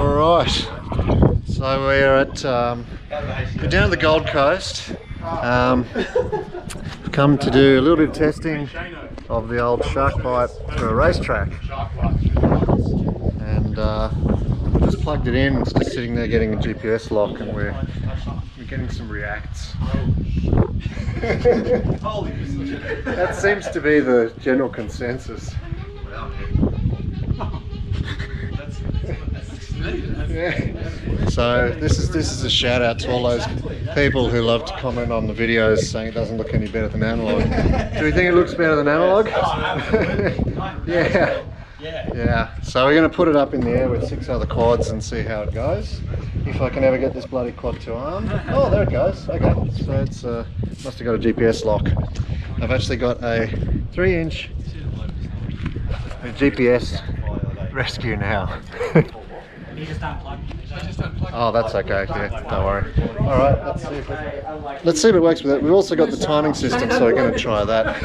Alright, so we're at, we're down the Gold Coast. We've come to do a little bit of testing of the old Shark Byte for a racetrack. And we just plugged it in, it's just sitting there getting a GPS lock, and we're getting some reacts. That seems to be the general consensus. Yeah. So this is a shout out to all those people who love to comment on the videos saying it doesn't look any better than analog. Do we think it looks better than analog? Yeah. Yeah. So we're going to put it up in the air with 6 other quads and see how it goes. If I can ever get this bloody quad to arm. Oh, there it goes. Okay. So it's must have got a GPS lock. I've actually got a 3-inch GPS rescue now. You just unplug. Oh, that's okay. Yeah, don't worry. All right, let's see if it works with it. We've also got the timing system, so we're going to try that.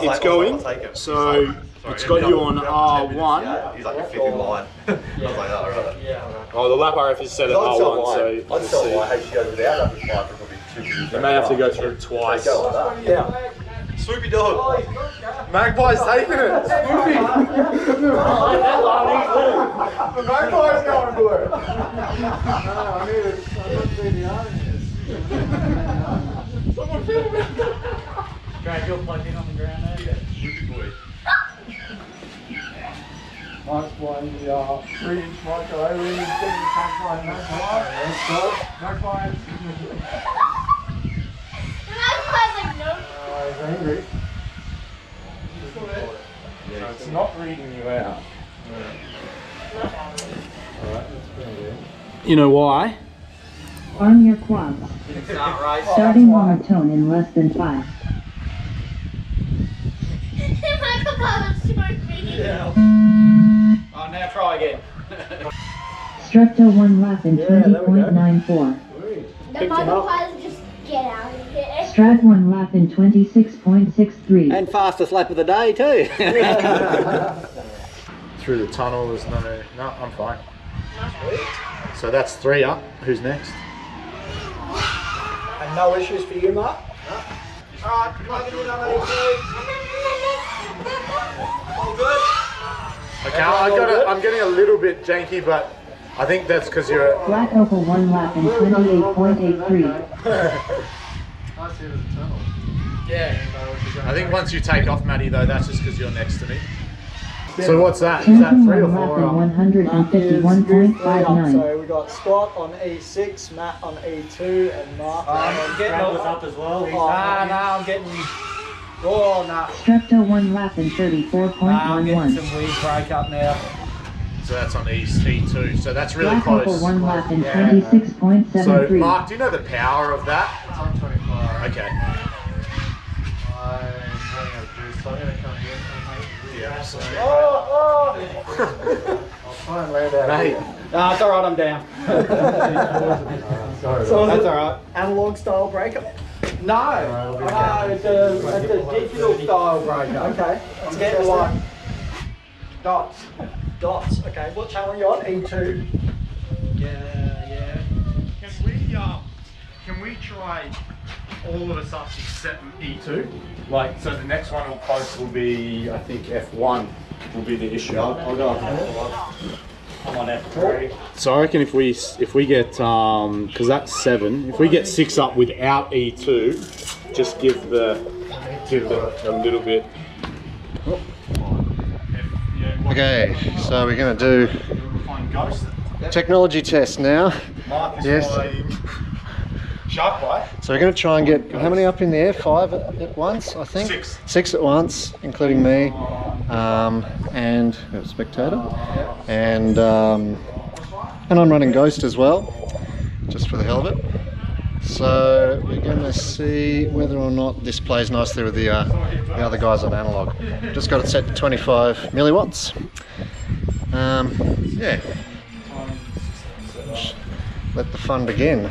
It's going. So it's got you on R1. He's like a fifth in line. I was like, oh, right. Oh, the LapRF is set at R1, so I just don't know why she goes without that. you may have to go through it twice. Yeah. Swoopy dog. Magpie's taking it. Swoopy. The magpie's going for it. Drag your plug in on the ground there. Swoopy boy. Nice one, the 3-inch micro airwaves, magpie. He's angry. Yeah, it's not reading you out. Alright, that's pretty good. You know why? Arm your quads. Starting monotone in less than 5. Oh, now try again. Structo 1 lap in 20.94. The micropies just get out of here. Strat 1 lap in 26.63. And fastest lap of the day too. Through the tunnel, there's no, I'm fine. So that's 3 up. Who's next? And no issues for you, Mark? Alright, plug it in on that. All good? Okay, I'm getting a little bit janky, but I think that's because you're... Black Opal 1 lap in 28.83. I see it as a tunnel. Yeah. I think once you take off, Maddie, though, that's just because you're next to me. So what's that? Is that 3 or 4 lap in up? 151.59. So we got Scott on E6, Matt on E2, and Mark on Getting up as well. I'm getting... Oh, nah. Structo 1 lap in I'm getting 30.411. some weird break up now. So that's on E2. So that's really Black Opal close. 1 lap in So 26.73. Mark, do you know the power of that? It's on 25. Okay. I'm running out of juice, so I'm going to come here. Yeah. So. Oh! I'll try and land out Mate. here. Nah, it's alright, I'm down. Sorry. So that's alright. Analog style breaker? No, it's a digital style breaker. Okay. I'm getting like dots. Dots, okay. What channel are you on? E2? Yeah. Can we try all of us up except E2? Like, so the next one will close will be, I think F1 will be the issue. I'll go. I'm on F3. So I reckon if we get because that's 7, if we get 6 up without E2, just give the a little bit. Okay, so we're going to do technology test now. Yes. Shark Byte. So we're going to try and get, how many up in the air? 5 at once, I think? 6. 6 at once, including me, and a spectator. And I'm running Ghost as well, just for the hell of it. So we're going to see whether or not this plays nicely with the other guys on analog. Just got it set to 25 milliwatts. Yeah. Let the fun begin.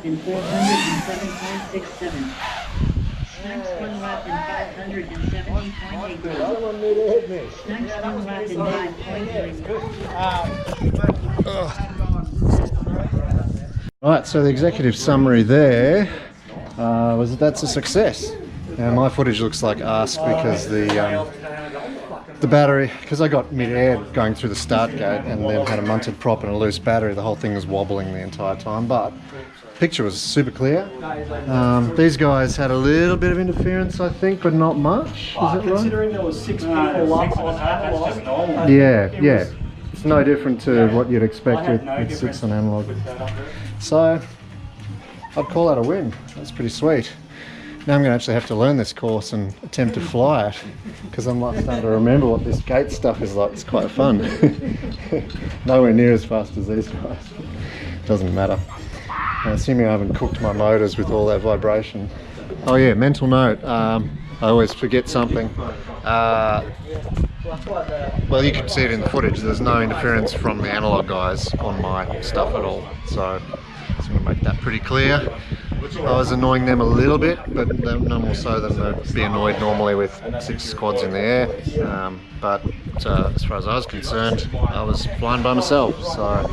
lap in 407.67. Next one lap in 570.81. Someone need to hit me. Next one lap in 5.0. Right, so the executive summary there was that's a success. Now my footage looks like arse because the battery, because I got mid-air going through the start gate and then had a munted prop and a loose battery, the whole thing was wobbling the entire time, but the picture was super clear. These guys had a little bit of interference, I think, but not much. Is it right? Considering there was 6 people up on analog. Yeah. It's no different to what you'd expect with 6 on analog. So I'd call that a win. That's pretty sweet. Now I'm going to actually have to learn this course and attempt to fly it, because I'm like starting to remember what this gate stuff is like. It's quite fun. Nowhere near as fast as these guys. Doesn't matter. Assuming I haven't cooked my motors with all that vibration. Oh yeah, mental note. I always forget something. Well, you can see it in the footage. There's no interference from the analog guys on my stuff at all. So I'm going to make that pretty clear. I was annoying them a little bit, but no more so than they'd be annoyed normally with 6 squads in the air. But as far as I was concerned, I was flying by myself. So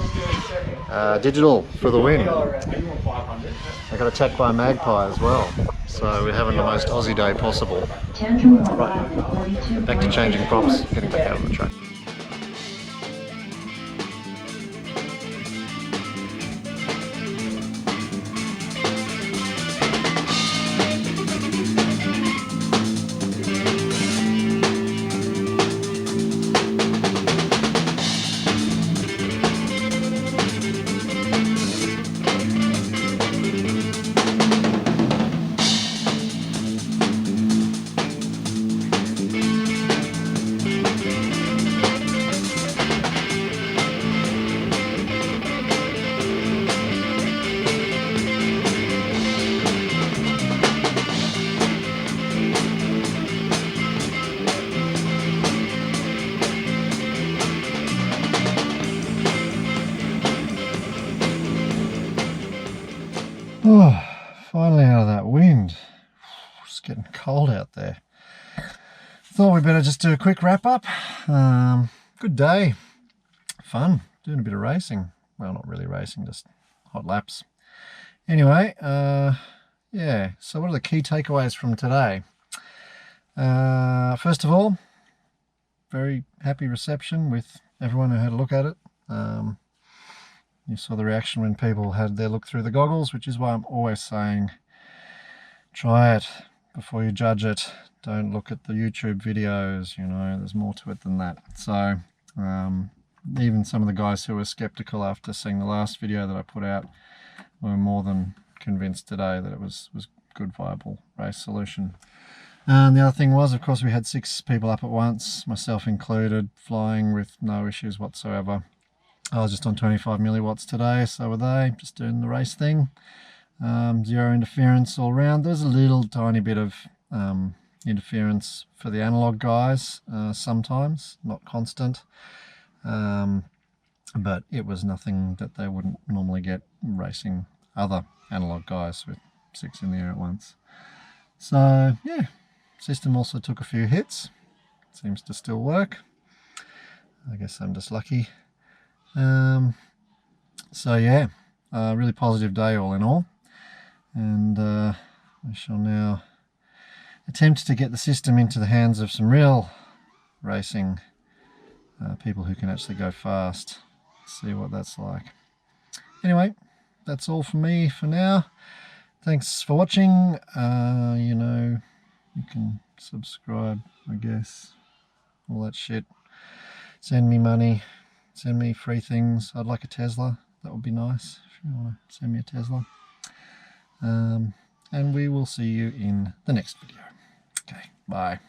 digital for the win. I got attacked by a magpie as well. So we're having the most Aussie day possible. Right, back to changing props, getting back out on the track. Oh, finally out of that wind. It's getting cold out there. Thought we'd better just do a quick wrap up. Good day. Fun. Doing a bit of racing. Well, not really racing, just hot laps. Anyway, yeah, so what are the key takeaways from today? First of all, very happy reception with everyone who had a look at it. You saw the reaction when people had their look through the goggles, which is why I'm always saying try it before you judge it. Don't look at the YouTube videos, you know, there's more to it than that. So even some of the guys who were skeptical after seeing the last video that I put out were more than convinced today that it was a good, viable race solution. And the other thing was, of course, we had 6 people up at once, myself included, flying with no issues whatsoever. I was just on 25 milliwatts today, so were they, just doing the race thing. Zero interference all around. There's a little tiny bit of interference for the analog guys sometimes, not constant. But it was nothing that they wouldn't normally get racing other analog guys with 6 in the air at once. So yeah, system also took a few hits. Seems to still work. I guess I'm just lucky. So yeah, really positive day all in all, and we shall now attempt to get the system into the hands of some real racing people who can actually go fast. See what that's like. Anyway, that's all from me for now. Thanks for watching. You know, you can subscribe, I guess, all that shit. Send me money. Send me free things. I'd like a Tesla. That would be nice if you want to send me a Tesla. And we will see you in the next video. Okay, bye.